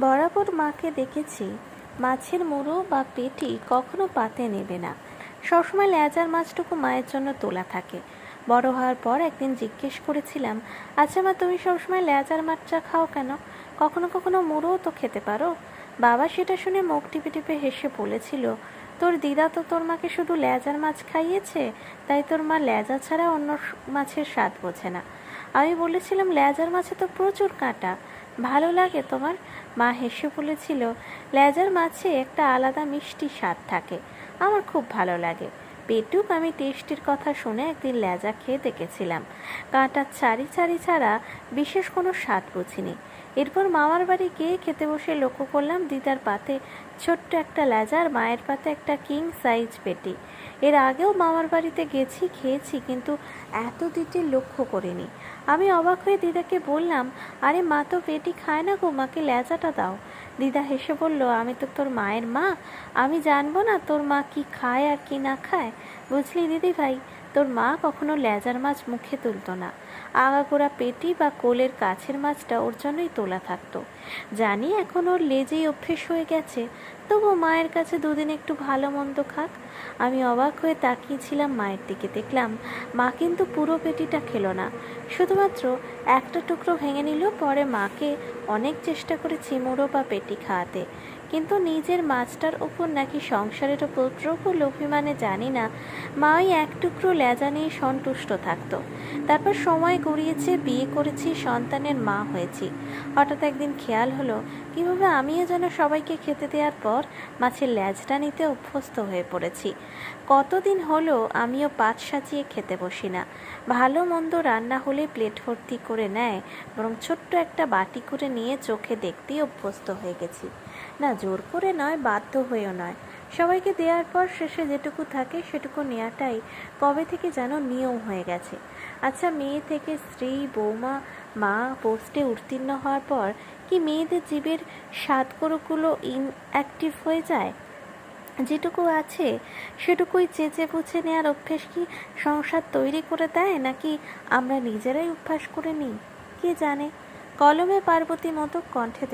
বরাবর মাকে দেখেছি মাছের মুড়ো বা পেটি কখনো পাতে নেবে না, সবসময় লেজার মাছটুকু মায়ের জন্য তোলা থাকে। বড় হওয়ার পর একদিন জিজ্ঞেস করেছিলাম, আচ্ছা মা, তুমি সবসময় লেজার মাছটা খাও কেন? কখনো কখনো মুড়োও তো খেতে পারো। বাবা সেটা শুনে মুখ টিপে টিপে হেসে বলেছিল, তোর দিদা তো তোর মাকে শুধু লেজার মাছ খাইয়েছে, তাই তোর মা লেজা ছাড়া অন্য মাছের স্বাদ বোঝে না। আমি বলেছিলাম, লেজার মাছে তো প্রচুর কাঁটা, ভালো লাগে তোমার? মা হেসে বলেছিল, লেজার মাছে একটা আলাদা মিষ্টি স্বাদ থাকে, আমার খুব ভালো লাগে। পেটুক আমি টেস্টির কথা শুনে একদিন লেজা খেয়ে দেখেছিলাম, কাঁটার চারি চারি ছাড়া বিশেষ কোনো স্বাদ বুঝিনি। এরপর মামার বাড়ি গিয়ে খেতে বসে লক্ষ্য করলাম দিদার পাতে ছোট্ট একটা লেজা আর মায়ের পাতে একটা কিং সাইজ পেটি। এর আগেও মামার বাড়িতে গেছি, খেয়েছি, কিন্তু এত ডিটেল লক্ষ্য করিনি। আমি অবাক হয়ে দিদাকে বললাম, আরে মা তো পেটি খায় না গো, মাকে লেজাটা দাও। দিদা হেসে বলল, আমি তো তোর মায়ের মা, আমি জানবো না তোর মা কি খায় আর কি না খায়? বুঝলি দিদি ভাই, তোর মা কখনো লেজার মাছ মুখে তুলতো না, আগাগোড়া পেটি বা কোলের কাছের মাছটা ওর জন্যই তোলা থাকতো। জানি এখন ওর লেজেই অভ্যেস হয়ে গেছে, তবু মায়ের কাছে দুদিন একটু ভালো মন্দ খাক। আমি অবাক হয়ে তাকিয়েছিলাম মায়ের দিকে, দেখলাম মা কিন্তু পুরো পেটিটা খেলো না, শুধুমাত্র একটা টুকরো ভেঙে নিল। পরে মাকে অনেক চেষ্টা করেছি মুড়ো বা পেটি খাওয়াতে, কিন্তু নিজের মাছটার ওপর নাকি সংসারের ওপর প্রবল অভিমানে জানি না, মা ওই এক টুকরো লেজা নিয়ে সন্তুষ্ট থাকতো। তারপর সময় গড়িয়েছে, বিয়ে করেছি, সন্তানের মা হয়েছি। হঠাৎ একদিন খেয়াল হলো কীভাবে আমিও যেন সবাইকে খেতে দেওয়ার পর মাছের লেজটা নিতে অভ্যস্ত হয়ে পড়েছি। কতদিন হলো আমিও পাত সাজিয়ে খেতে বসি না, ভালো মন্দ রান্না হলে প্লেট ভর্তি করে নেয়, বরং ছোট্ট একটা বাটি করে নিয়ে চোখে দেখতেই অভ্যস্ত হয়ে গেছি। না জোর করে নয়, বাধ্য হয়েও নয়, সবাইকে দেওয়ার পর শেষে যেটুকু থাকে সেটুকু নেওয়াটাই কবে থেকে যেন নিয়ম হয়ে গেছে। আচ্ছা, মেয়ে থেকে স্ত্রী, বৌমা, মা পোস্টে উত্তীর্ণ হওয়ার পর কি মেয়েদের জীবের স্বাদগুলো ইনঅ্যাক্টিভ হয়ে যায়? যেটুকু আছে সেটুকুই চেঁচে পুছে নেওয়ার অভ্যেস কি সংসার তৈরি করে দেয়, নাকি আমরা নিজেরাই অভ্যাস করে নিই? কে জানে। কলমে পার্বতী মতো কণ্ঠে